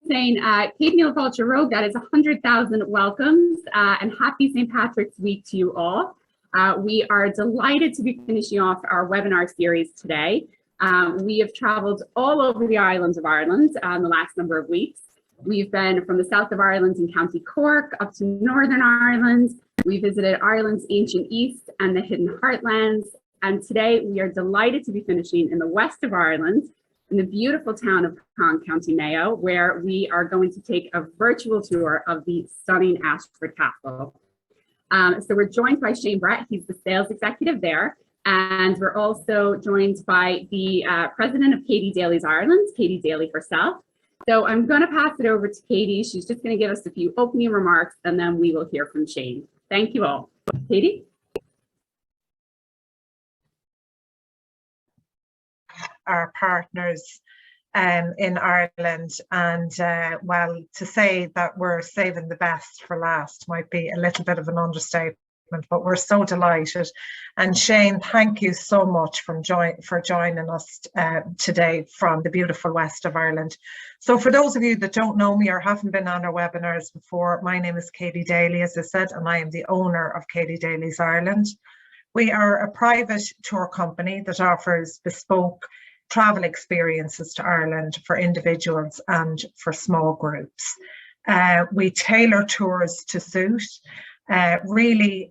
saying, Kate Neil Road, that is 100,000 welcomes and happy St. Patrick's Week to you all. We are delighted to be finishing off our webinar series today. We have traveled all over the islands of Ireland in the last number of weeks. We've been from the south of Ireland in County Cork up to Northern Ireland. We visited Ireland's ancient east and the hidden heartlands. And today we are delighted to be finishing in the west of Ireland, in the beautiful town of County Mayo, where we are going to take a virtual tour of the stunning Ashford Castle. So we're joined by Shane Brett, he's the sales executive there. And we're also joined by the president of Katie Daly's Ireland, Katie Daly herself. So I'm going to pass it over to Katie. She's just going to give us a few opening remarks, and then we will hear from Shane. Thank you all. Katie? Our partners in Ireland, and well, to say that we're saving the best for last might be a little bit of an understatement, but we're so delighted. And Shane, thank you so much for joining us today from the beautiful west of Ireland. So for those of you that don't know me or haven't been on our webinars before, my name is Katie Daly, as I said, and I am the owner of Katie Daly's Ireland. We are a private tour company that offers bespoke travel experiences to Ireland for individuals and for small groups. We tailor tours to suit, really,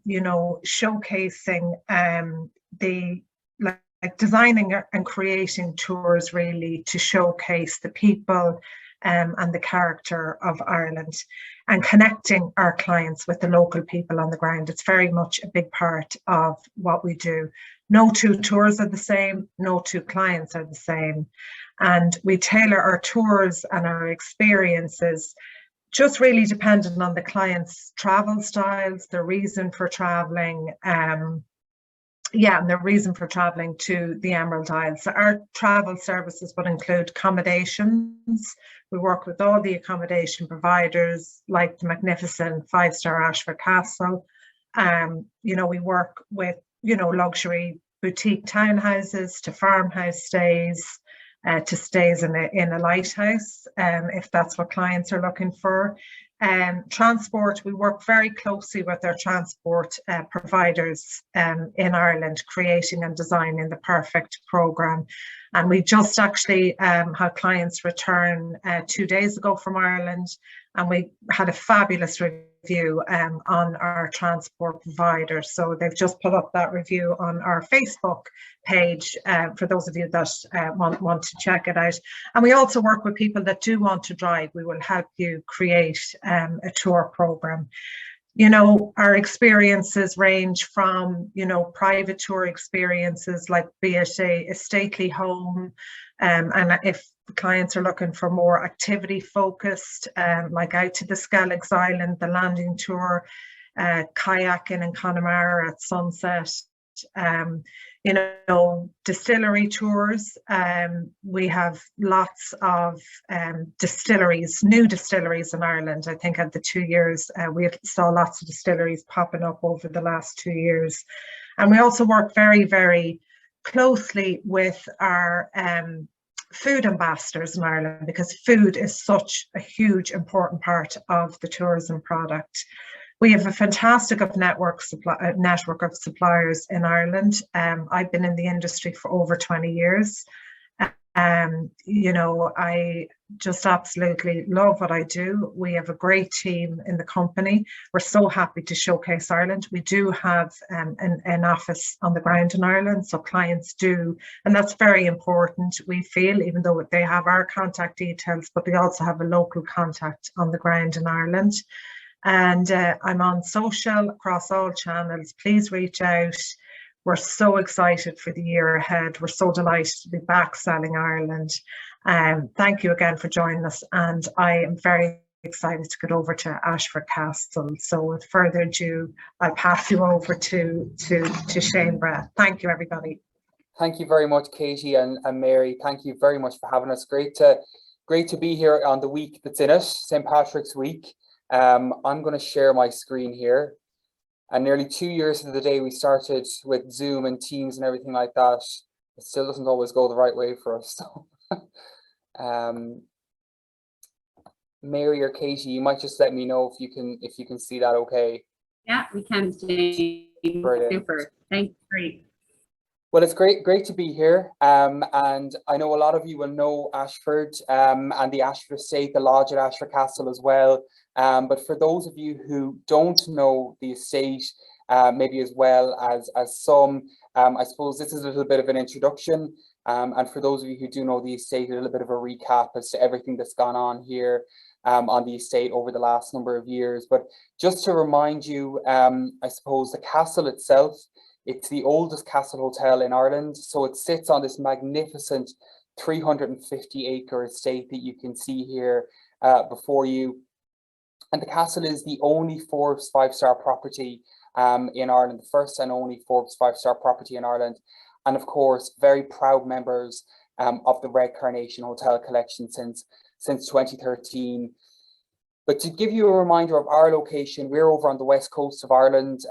you know, showcasing designing and creating tours really to showcase the people and the character of Ireland, and connecting our clients with the local people on the ground. It's very much a big part of what we do. No two tours are the same, no two clients are the same. And we tailor our tours and our experiences just really depending on the client's travel styles, their reason for traveling, and the reason for traveling to the Emerald Isles. So our travel services would include accommodations. We work with all the accommodation providers like the magnificent 5-star Ashford Castle. You know, we work with, you know, luxury boutique townhouses to farmhouse stays, to stays in a lighthouse, if that's what clients are looking for. Transport, we work very closely with our transport providers in Ireland, creating and designing the perfect programme. And we just actually had clients return 2 days ago from Ireland, and we had a fabulous review on our transport provider. So they've just put up that review on our Facebook page for those of you that want to check it out. And we also work with people that do want to drive. We will help you create a tour program. You know, our experiences range from, you know, private tour experiences, like be it a stately home, and if clients are looking for more activity focused, like out to the Skelligs Island, the landing tour, kayaking in Connemara at sunset, you know, distillery tours. We have lots of distilleries, new distilleries in Ireland. I think at the 2 years, we saw lots of distilleries popping up over the last 2 years. And we also work very, very closely with our food ambassadors in Ireland, because food is such a huge, important part of the tourism product. We have a fantastic network of suppliers in Ireland. I've been in the industry for over 20 years. You know, I just absolutely love what I do. We have a great team in the company. We're so happy to showcase Ireland. We do have an office on the ground in Ireland, so clients do, and that's very important, we feel, even though they have our contact details, but they also have a local contact on the ground in Ireland. And I'm on social across all channels. Please reach out. We're so excited for the year ahead. We're so delighted to be back selling Ireland. Thank you again for joining us. And I am very excited to get over to Ashford Castle. So with further ado, I'll pass you over to Shane Brett. Thank you, everybody. Thank you very much, Katie and Mary. Thank you very much for having us. Great to be here on the week that's in it, St. Patrick's Week. I'm going to share my screen here. And nearly 2 years to the day we started with Zoom and Teams and everything like that, it still doesn't always go the right way for us. So, Mary or Katie, you might just let me know if you can see that okay. Yeah, we can, Jane. Brilliant. Super. Thanks. Great. Well, it's great to be here. And I know a lot of you will know Ashford and the Ashford estate, the lodge at Ashford Castle as well. But for those of you who don't know the estate, maybe as well as some, I suppose this is a little bit of an introduction. And for those of you who do know the estate, a little bit of a recap as to everything that's gone on here on the estate over the last number of years. But just to remind you, I suppose the castle itself, it's the oldest castle hotel in Ireland. So it sits on this magnificent 350-acre estate that you can see here before you. And the castle is the only Forbes 5-star property in Ireland, the first and only Forbes 5-star property in Ireland. And of course, very proud members of the Red Carnation Hotel Collection since 2013. But to give you a reminder of our location, we're over on the west coast of Ireland,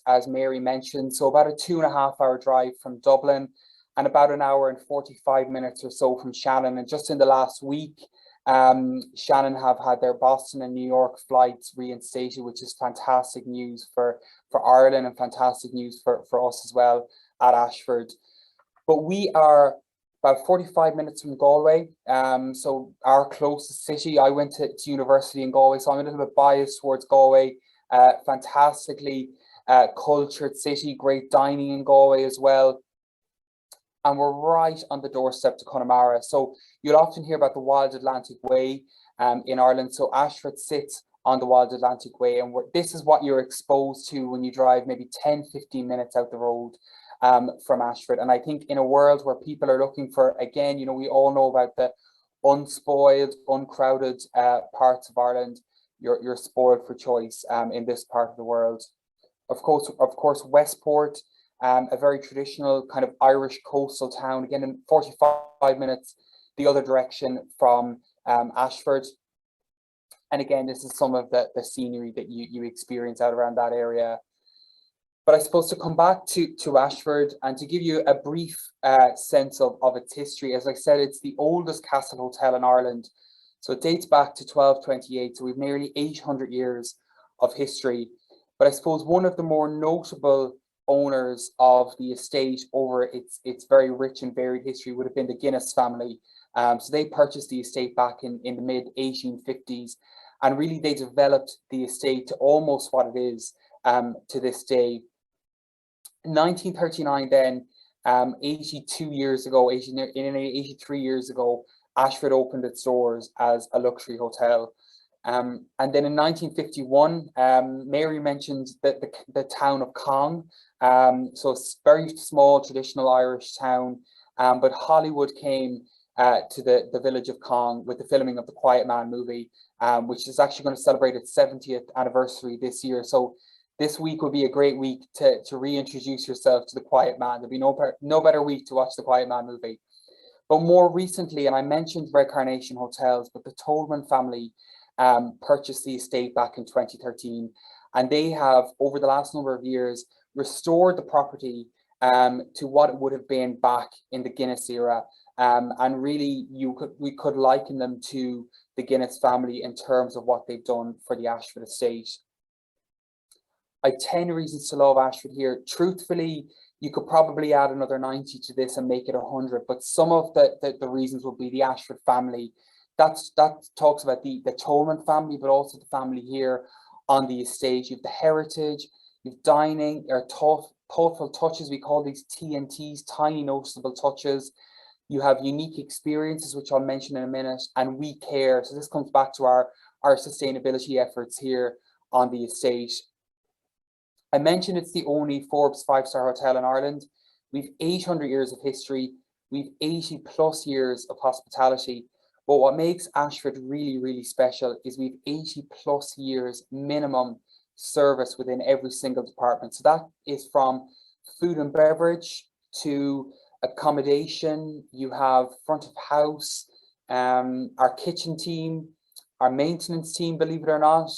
as Mary mentioned, so about a 2.5-hour drive from Dublin and about an hour and 45 minutes or so from Shannon. And just in the last week, Shannon have had their Boston and New York flights reinstated, which is fantastic news for Ireland and fantastic news for us as well at Ashford. But we are about 45 minutes from Galway, so our closest city. I went to university in Galway, so I'm a little bit biased towards Galway. Fantastically cultured city, great dining in Galway as well. And we're right on the doorstep to Connemara. So you'll often hear about the Wild Atlantic Way in Ireland. So Ashford sits on the Wild Atlantic Way, and this is what you're exposed to when you drive maybe 10-15 minutes out the road from Ashford. And I think in a world where people are looking for, again, we all know about the unspoiled, uncrowded parts of Ireland. You're spoiled for choice in this part of the world. Of course, Westport, a very traditional kind of Irish coastal town, again in 45 minutes the other direction from Ashford. And again, this is some of the scenery that you experience out around that area. But I suppose to come back to Ashford and to give you a brief sense of its history, as I said, it's the oldest castle hotel in Ireland. So it dates back to 1228, so we've nearly 800 years of history. But I suppose one of the more notable owners of the estate over its very rich and varied history would have been the Guinness family. So they purchased the estate back in the mid-1850s, and really they developed the estate to almost what it is to this day. In 1939 then, 83 years ago, Ashford opened its doors as a luxury hotel. And then in 1951, Mary mentioned that the town of Cong, so it's a very small traditional Irish town, but Hollywood came to the village of Cong with the filming of the Quiet Man movie, which is actually going to celebrate its 70th anniversary this year. So this week will be a great week to reintroduce yourself to the Quiet Man. There'll be no better week to watch the Quiet Man movie. But more recently, and I mentioned Red Carnation Hotels, but the Tolman family purchased the estate back in 2013, and they have, over the last number of years, restored the property to what it would have been back in the Guinness era. And really, we could liken them to the Guinness family in terms of what they've done for the Ashford estate. I have 10 reasons to love Ashford here. Truthfully, you could probably add another 90 to this and make it 100, but some of the reasons would be the Ashford family. That talks about the Tolman family, but also the family here on the estate. You have the heritage, you have dining, or thoughtful touches. We call these TNTs, tiny noticeable touches. You have unique experiences, which I'll mention in a minute, and we care. So this comes back to our sustainability efforts here on the estate. I mentioned it's the only Forbes 5-star hotel in Ireland. We've 800 years of history. We've 80 plus years of hospitality. But what makes Ashford really, really special is we've 80 plus years minimum service within every single department. So that is from food and beverage to accommodation. You have front of house, our kitchen team, our maintenance team, believe it or not,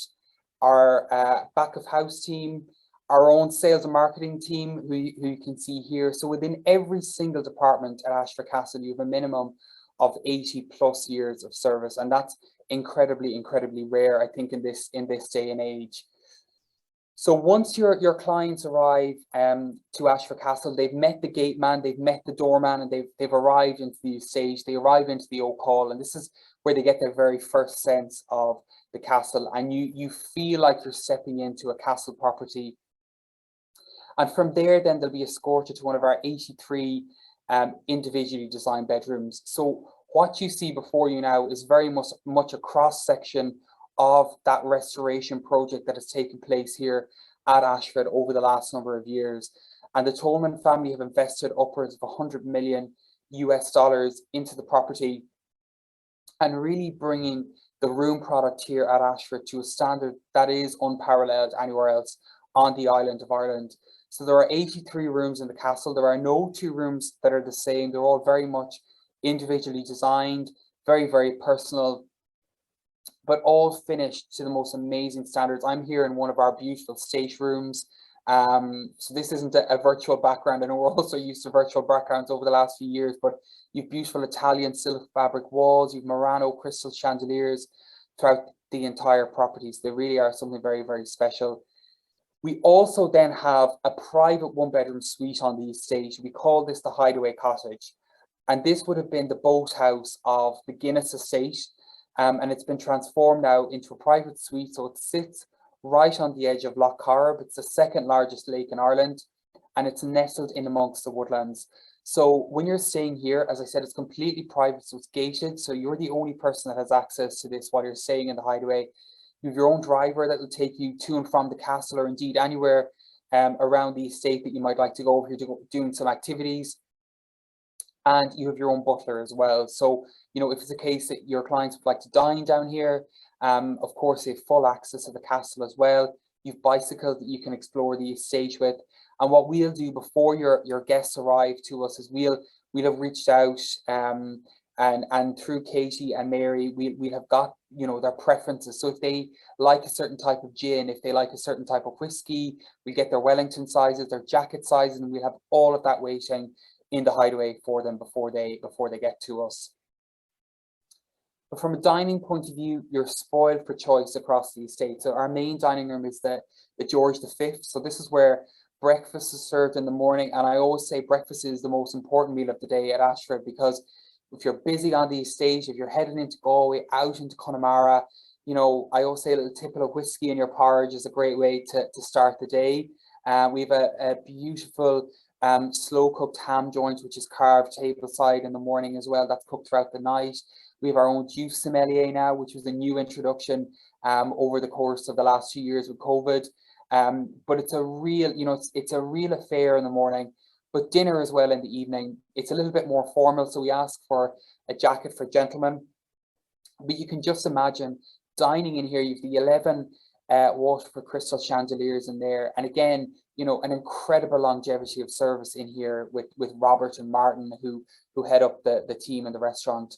our back of house team, our own sales and marketing team, who you can see here. So within every single department at Ashford Castle, you have a minimum of 80 plus years of service, and that's incredibly rare, I think, in this day and age. So once your clients arrive to Ashford Castle, they've met the gate man, they've met the doorman, and they've arrived into the estate. They arrive into the Oak Hall, and this is where they get their very first sense of the castle, and you feel like you're stepping into a castle property. And from there, then they'll be escorted to one of our 83 individually designed bedrooms. So what you see before you now is very much a cross section of that restoration project that has taken place here at Ashford over the last number of years. And the Tolman family have invested upwards of $100 million into the property, and really bringing the room product here at Ashford to a standard that is unparalleled anywhere else on the island of Ireland. So there are 83 rooms in the castle. There are no two rooms that are the same. They're all very much individually designed, very personal, but all finished to the most amazing standards. I'm here in one of our beautiful state rooms. So this isn't a virtual background. I know we're also used to virtual backgrounds over the last few years, but you've beautiful Italian silk fabric walls, you've Murano crystal chandeliers throughout the entire properties. They really are something very special. We also then have a private one-bedroom suite on the estate. We call this the Hideaway Cottage. And this would have been the boathouse of the Guinness estate. And it's been transformed now into a private suite. So it sits right on the edge of Lough Corrib. It's the second largest lake in Ireland, and it's nestled in amongst the woodlands. So when you're staying here, as I said, it's completely private, so it's gated. So you're the only person that has access to this while you're staying in the Hideaway. You have your own driver that will take you to and from the castle, or indeed anywhere around the estate that you might like to go over here to go doing some activities. And you have your own butler as well. So, you know, if it's a case that your clients would like to dine down here, of course, they have full access to the castle as well. You've bicycles that you can explore the estate with. And what we'll do before your guests arrive to us is we'll have reached out and through Katie and Mary, we have got, you know, their preferences. So if they like a certain type of gin, if they like a certain type of whiskey, we get their Wellington sizes, their jacket sizes, and we have all of that waiting in the Hideaway for them before they get to us. But from a dining point of view, you're spoiled for choice across the estate. So our main dining room is the George V. So this is where breakfast is served in the morning. And I always say breakfast is the most important meal of the day at Ashford, because if you're busy on the estate, if you're heading into Galway, out into Connemara, you know, I always say a little tipple of whiskey in your porridge is a great way to start the day. We have a beautiful slow cooked ham joint, which is carved tableside in the morning as well. That's cooked throughout the night. We have our own juice sommelier now, which was a new introduction over the course of the last 2 years with COVID. But it's a real, you know, it's a real affair in the morning, but dinner as well in the evening. It's a little bit more formal, so we ask for a jacket for gentlemen. But you can just imagine dining in here. You've the 11 Waterford crystal chandeliers in there, and again, you know, an incredible longevity of service in here with Robert and Martin, who head up the team in the restaurant.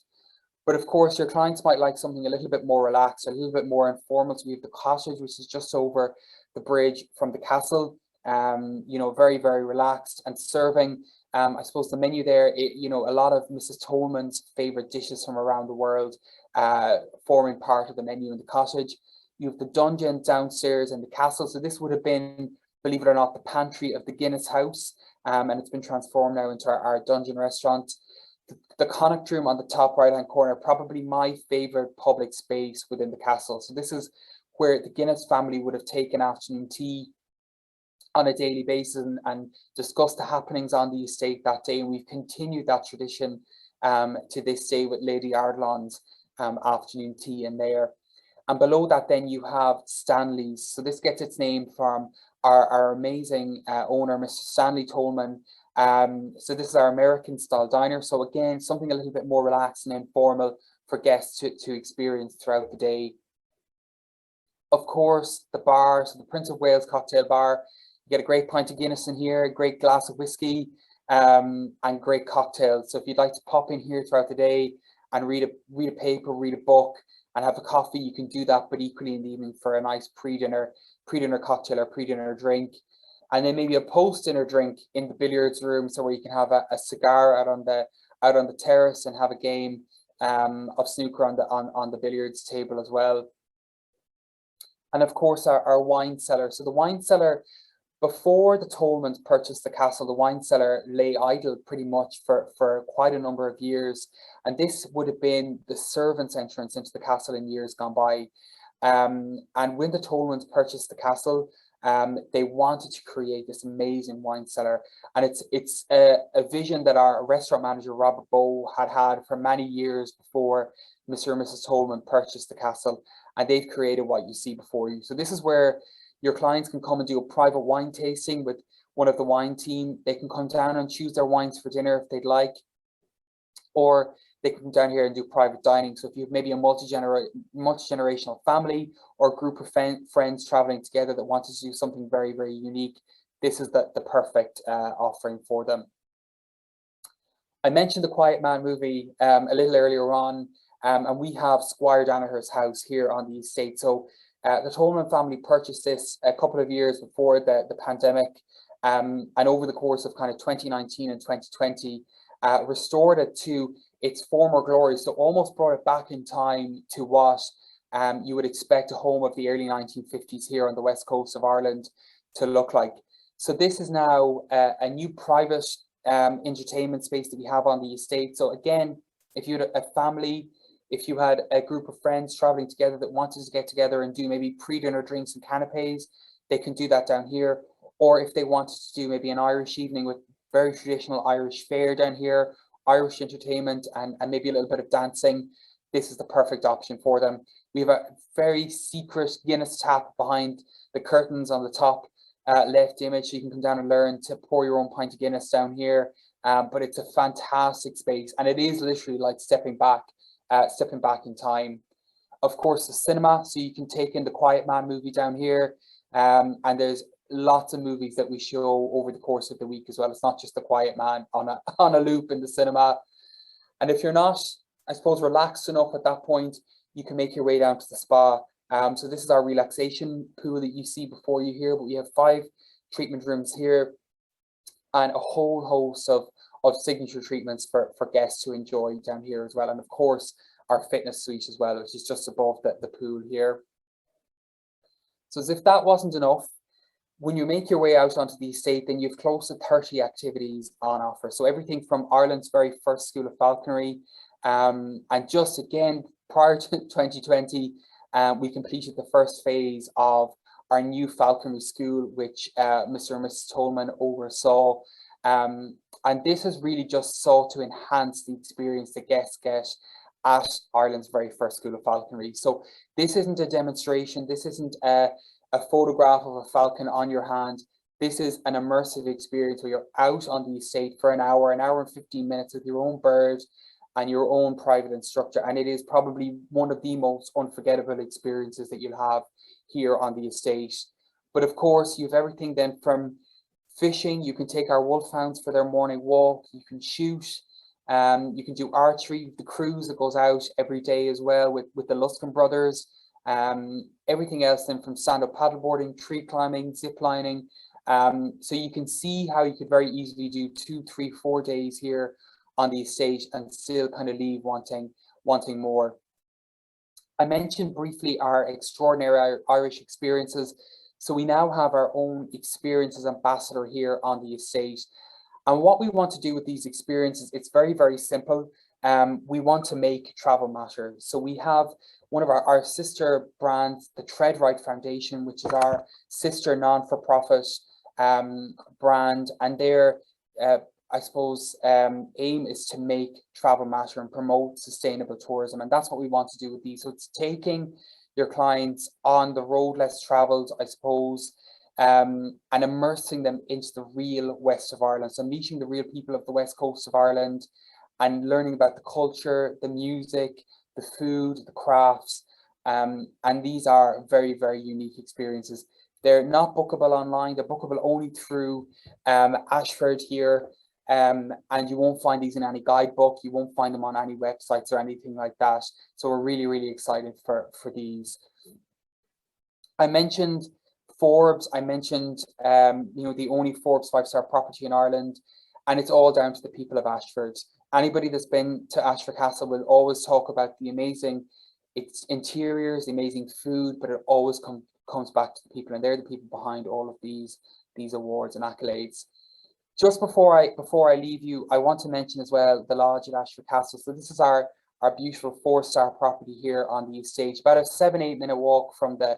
But of course, your clients might like something a little bit more relaxed, a little bit more informal. So we have the cottage, which is just over the bridge from the castle. You know, very relaxed and serving. I suppose the menu there, you know, a lot of Mrs. Tolman's favorite dishes from around the world forming part of the menu in the cottage. You have the dungeon downstairs in the castle. So this would have been, believe it or not, the pantry of the Guinness house, and it's been transformed now into our dungeon restaurant. The Connacht room on the top right hand corner, probably my favorite public space within the castle. So this is where the Guinness family would have taken afternoon tea on a daily basis and discussed the happenings on the estate that day. And we've continued that tradition to this day with Lady Ardlon's afternoon tea in there. And below that, then you have Stanley's. So this gets its name from our amazing owner, Mr. Stanley Tolman. So this is our American style diner. So again, something a little bit more relaxed and informal for guests to experience throughout the day. Of course, the bar, so the Prince of Wales cocktail bar. You get a great pint of Guinness in here, a great glass of whiskey, and great cocktails. So if you'd like to pop in here throughout the day and read a paper, read a book, and have a coffee, you can do that, but equally in the evening for a nice pre-dinner cocktail or pre-dinner drink. And then maybe a post-dinner drink in the billiards room, so where you can have a cigar out on the terrace and have a game of snooker on the billiards table as well. And of course, our wine cellar. So the wine cellar, before the Tolmans purchased the castle, the wine cellar lay idle pretty much for quite a number of years. And this would have been the servants' entrance into the castle in years gone by. And when the Tolmans purchased the castle, they wanted to create this amazing wine cellar. And it's a vision that our restaurant manager, Robert Bow, had for many years before Mr. and Mrs. Tolman purchased the castle. And they've created what you see before you. So this is where your clients can come and do a private wine tasting with one of the wine team. They can come down and choose their wines for dinner if they'd like, or they can come down here and do private dining. So if you have maybe a multi-generational family or group of friends traveling together that wanted to do something very, very unique, this is the perfect offering for them. I mentioned the Quiet Man movie a little earlier on, and we have Squire Danaher's house here on the estate. So the Tolman family purchased this a couple of years before the pandemic, and over the course of kind of 2019 and 2020, restored it to its former glory. So almost brought it back in time to what you would expect a home of the early 1950s here on the west coast of Ireland to look like. So this is now a new private entertainment space that we have on the estate. So again, if you had a family, if you had a group of friends traveling together that wanted to get together and do maybe pre-dinner drinks and canapes, they can do that down here. Or if they wanted to do maybe an Irish evening with very traditional Irish fare down here, Irish entertainment, and maybe a little bit of dancing, this is the perfect option for them. We have a very secret Guinness tap behind the curtains on the top left image, so you can come down and learn to pour your own pint of Guinness down here. But it's a fantastic space, and it is literally like stepping back in time. Of course, the cinema, so you can take in the Quiet Man movie down here, and there's lots of movies that we show over the course of the week as well. It's not just the Quiet Man on a loop in the cinema. And if you're not, I suppose, relaxed enough at that point, you can make your way down to the spa. So this is our relaxation pool that you see before you here, but we have 5 treatment rooms here and a whole host of signature treatments for guests to enjoy down here as well. And of course, our fitness suite as well, which is just above the pool here. So as if that wasn't enough, when you make your way out onto the estate, then you have close to 30 activities on offer. So everything from Ireland's very first school of falconry, and just again, prior to 2020, we completed the first phase of our new falconry school, which Mr. and Mrs. Tolman oversaw. And this is really just sought to enhance the experience the guests get at Ireland's very first school of falconry. So this isn't a demonstration. This isn't a photograph of a falcon on your hand. This is an immersive experience where you're out on the estate for an hour and 15 minutes with your own bird and your own private instructor. And it is probably one of the most unforgettable experiences that you'll have here on the estate. But of course, you have everything then from fishing. You can take our wolfhounds for their morning walk. You can shoot. You can do archery, the cruise that goes out every day as well with the Luskin brothers. Everything else then from stand-up paddleboarding, tree climbing, zip lining. So you can see how you could very easily do 2, 3, 4 days here on the estate and still kind of leave wanting more. I mentioned briefly our extraordinary Irish experiences. So we now have our own experiences ambassador here on the estate. And what we want to do with these experiences, it's very, very simple. We want to make travel matter. So we have one of our sister brands, the Tread Right Foundation, which is our sister non-for-profit brand. And their, I suppose, aim is to make travel matter and promote sustainable tourism. And that's what we want to do with these. So it's taking your clients on the road less traveled, I suppose, and immersing them into the real west of Ireland. So meeting the real people of the west coast of Ireland and learning about the culture, the music, the food, the crafts. And these are very, very unique experiences. They're not bookable online, they're bookable only through Ashford here. And you won't find these in any guidebook, you won't find them on any websites or anything like that. So we're really, really excited for these. I mentioned Forbes, I mentioned the only Forbes 5-star property in Ireland, and it's all down to the people of Ashford. Anybody that's been to Ashford Castle will always talk about the amazing its interiors, the amazing food, but it always comes back to the people, and they're the people behind all of these awards and accolades. Just before I leave you, I want to mention as well the lodge at Ashford Castle. So this is our beautiful 4-star property here on the estate, about a 7-8 minute walk from the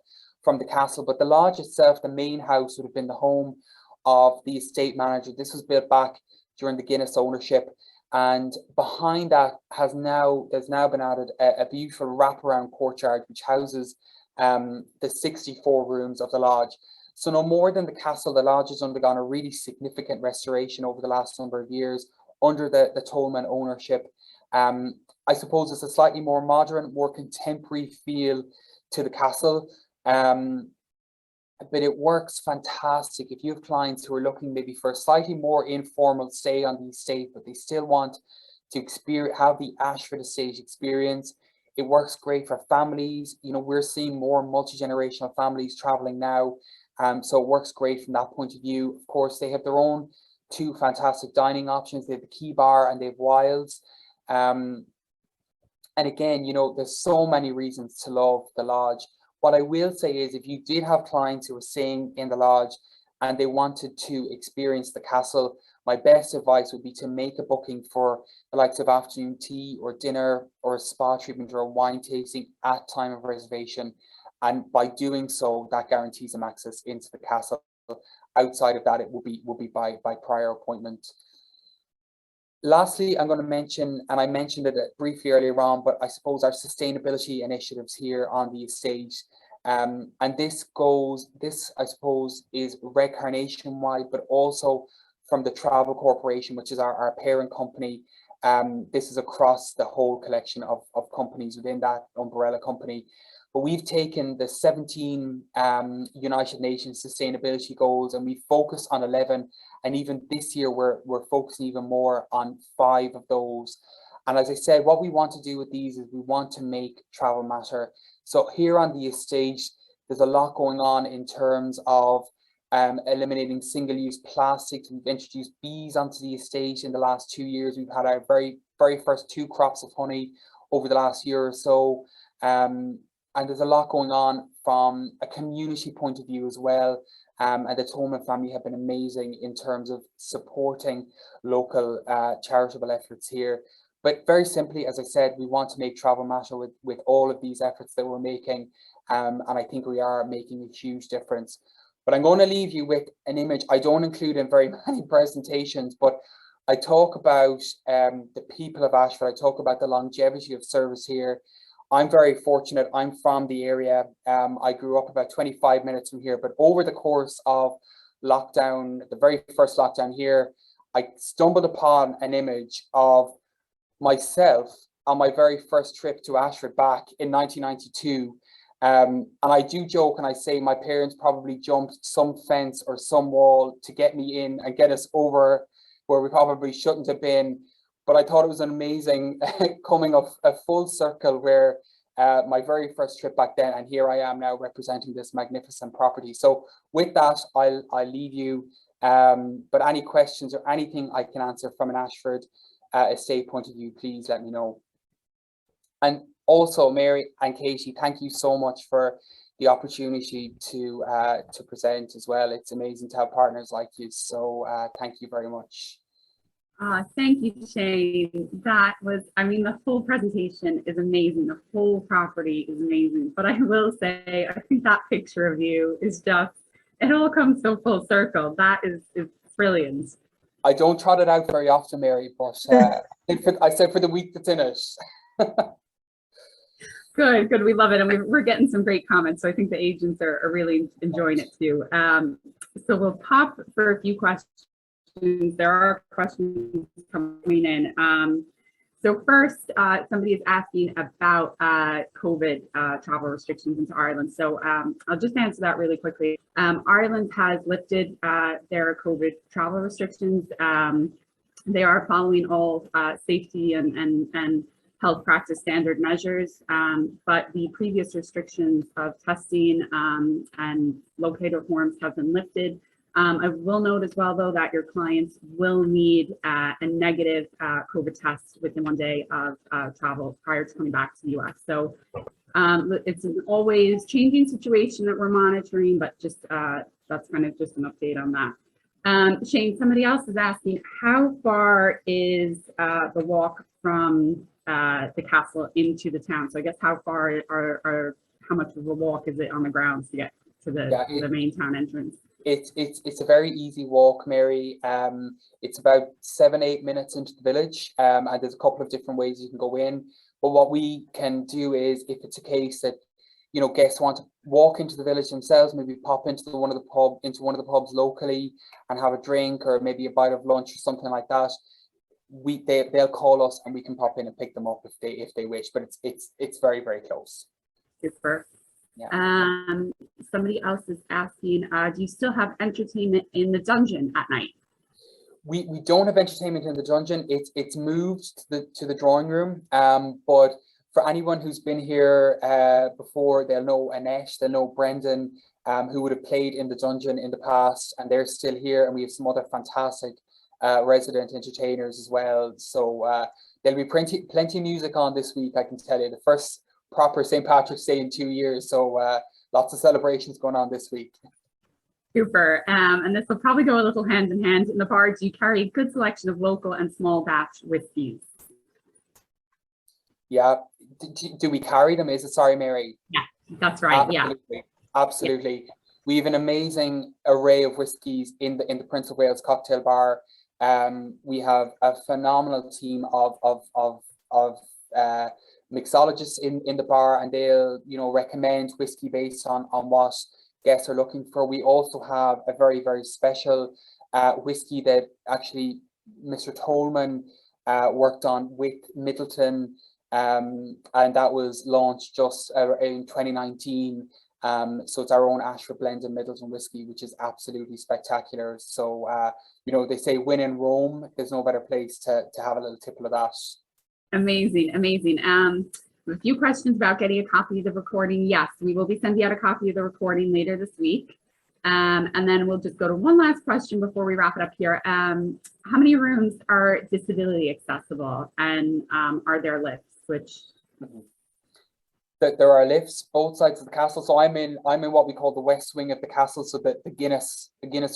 castle. But the lodge itself, the main house, would have been the home of the estate manager. This was built back during the Guinness ownership, and behind that there's now been added a beautiful wraparound courtyard which houses the 64 rooms of the lodge. So no more than the castle, the lodge has undergone a really significant restoration over the last number of years under the Tolman ownership. I suppose it's a slightly more modern, more contemporary feel to the castle, but it works fantastic if you have clients who are looking maybe for a slightly more informal stay on the estate, but they still want to have the Ashford estate experience. It works great for families. You know, we're seeing more multi-generational families traveling now. So it works great from that point of view. Of course, they have their own 2 fantastic dining options. They have the Key Bar and they have Wilds. And again, you know, there's so many reasons to love the lodge. What I will say is, if you did have clients who were staying in the lodge and they wanted to experience the castle, my best advice would be to make a booking for the likes of afternoon tea or dinner or a spa treatment or a wine tasting at time of reservation. And by doing so, that guarantees them access into the castle. Outside of that, it will be by prior appointment. Lastly, I'm going to mention, and I mentioned it briefly earlier on, but I suppose our sustainability initiatives here on the estate. And this I suppose is Red Carnation wide, but also from the Travel Corporation, which is our parent company. This is across the whole collection of companies within that umbrella company. But we've taken the 17 United Nations sustainability goals and we focus on 11. And even this year, we're focusing even more on 5 of those. And as I said, what we want to do with these is we want to make travel matter. So here on the estate, there's a lot going on in terms of eliminating single-use plastics. We've introduced bees onto the estate in the last 2 years. We've had our very first 2 crops of honey over the last year or so. And there's a lot going on from a community point of view as well. And the Tolman family have been amazing in terms of supporting local charitable efforts here. But very simply, as I said, we want to make travel matter with all of these efforts that we're making. And I think we are making a huge difference. But I'm going to leave you with an image I don't include in very many presentations, but I talk about the people of Ashford. I talk about the longevity of service here. I'm very fortunate. I'm from the area. I grew up about 25 minutes from here, but over the course of lockdown, the very first lockdown here, I stumbled upon an image of myself on my very first trip to Ashford back in 1992. And I do joke and I say my parents probably jumped some fence or some wall to get me in and get us over where we probably shouldn't have been. But I thought it was an amazing coming of a full circle where my very first trip back then, and here I am now representing this magnificent property. So with that, I'll leave you. But any questions or anything I can answer from an Ashford estate point of view, please let me know. And also, Mary and Katie, thank you so much for the opportunity to present as well. It's amazing to have partners like you. So thank you very much. Thank you, Shane. That was, I mean, the whole presentation is amazing. The whole property is amazing. But I will say, I think that picture of you is just, it all comes so full circle. That is brilliant. I don't trot it out very often, Mary, but I said for the week that's in it. Good. We love it. And we're getting some great comments. So I think the agents are really enjoying it too. So we'll pop for a few questions. There are questions coming in. So first, somebody is asking about COVID travel restrictions into Ireland. So I'll just answer that really quickly. Ireland has lifted their COVID travel restrictions. They are following all safety and health practice standard measures, but the previous restrictions of testing and locator forms have been lifted. I will note as well, though, that your clients will need a negative COVID test within 1 day of travel prior to coming back to the US. So it's an always changing situation that we're monitoring, but just that's kind of just an update on that. Shane, somebody else is asking, how far is the walk from the castle into the town? So I guess how far how much of a walk is it on the grounds to get to the main town entrance? It's a very easy walk, Mary. It's about 7-8 minutes into the village, and there's a couple of different ways you can go in. But what we can do is, if it's a case that guests want to walk into the village themselves, maybe pop into one of the pubs locally and have a drink or maybe a bite of lunch or something like that, they'll call us and we can pop in and pick them up if they wish. But it's very, very close. Super. Yeah. Somebody else is asking, do you still have entertainment in the dungeon at night? We don't have entertainment in the dungeon. It's moved to the drawing room. But for anyone who's been here before, they'll know Annette, they'll know Brendan, who would have played in the dungeon in the past, and they're still here. And we have some other fantastic resident entertainers as well. So there'll be plenty of music on this week, I can tell you. The first proper St. Patrick's Day in 2 years. So lots of celebrations going on this week. Super. And this will probably go a little hand in hand. In the bar, do you carry a good selection of local and small batch whiskeys? Yeah. Do we carry them? Is it, sorry, Mary? Yeah, that's right. Absolutely. Yeah. Absolutely. Yeah. We have an amazing array of whiskies in the Prince of Wales cocktail bar. We have a phenomenal team of mixologists in the bar, and they'll recommend whiskey based on what guests are looking for. We also have a very, very special whiskey that actually Mr. Tolman worked on with Middleton, and that was launched just in 2019. So it's our own Ashford blended Middleton whiskey, which is absolutely spectacular. So they say when in Rome, there's no better place to have a little tipple of that. Amazing, amazing. A few questions about getting a copy of the recording. Yes, we will be sending out a copy of the recording later this week. And then we'll just go to one last question before we wrap it up here. How many rooms are disability accessible, and are there lifts? There are lifts both sides of the castle. So I'm in what we call the west wing of the castle. So the Guinness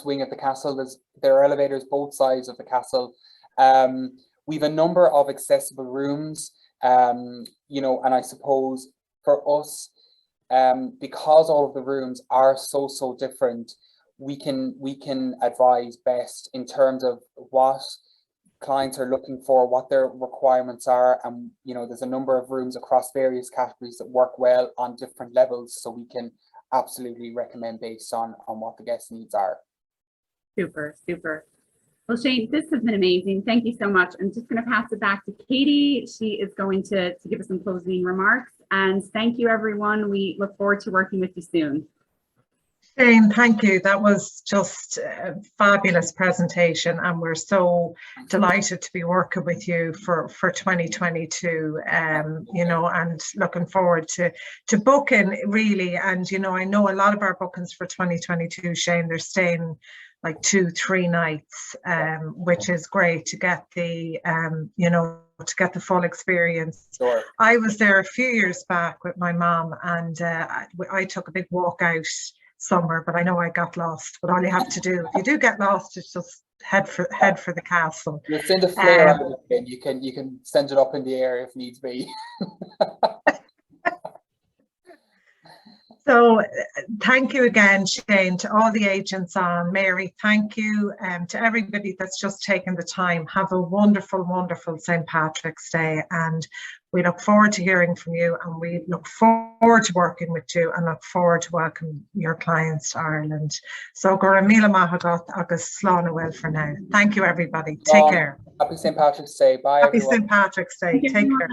wing of the castle. There are elevators both sides of the castle. We've a number of accessible rooms, and I suppose for us, because all of the rooms are so different, we can advise best in terms of what clients are looking for, what their requirements are, and there's a number of rooms across various categories that work well on different levels, so we can absolutely recommend based on what the guest needs are. Super. Well, Shane, this has been amazing. Thank you so much. I'm just going to pass it back to Katie. She is going to give us some closing remarks. And thank you, everyone. We look forward to working with you soon. Shane, thank you. That was just a fabulous presentation, and we're so delighted to be working with you for 2022. And looking forward to booking really. And I know a lot of our bookings for 2022, Shane, they're staying like 2-3 nights, which is great to get the to get the full experience. Sure. I was there a few years back with my mom, and I took a big walk out somewhere, but I know I got lost. But all you have to do, if you do get lost, is just head for the castle. You'll send a flare out, and you can send it up in the air if needs be. So thank you again, Shane, to all the agents on. Mary, thank you, to everybody that's just taken the time. Have a wonderful, wonderful St. Patrick's Day, and we look forward to hearing from you, and we look forward to working with you, and look forward to welcoming your clients to Ireland. So Gora Mila Mahagot agus Slán Noel for now. Thank you, everybody. Take care. Happy St. Patrick's Day. Bye, Happy everyone. St. Patrick's Day. Take care.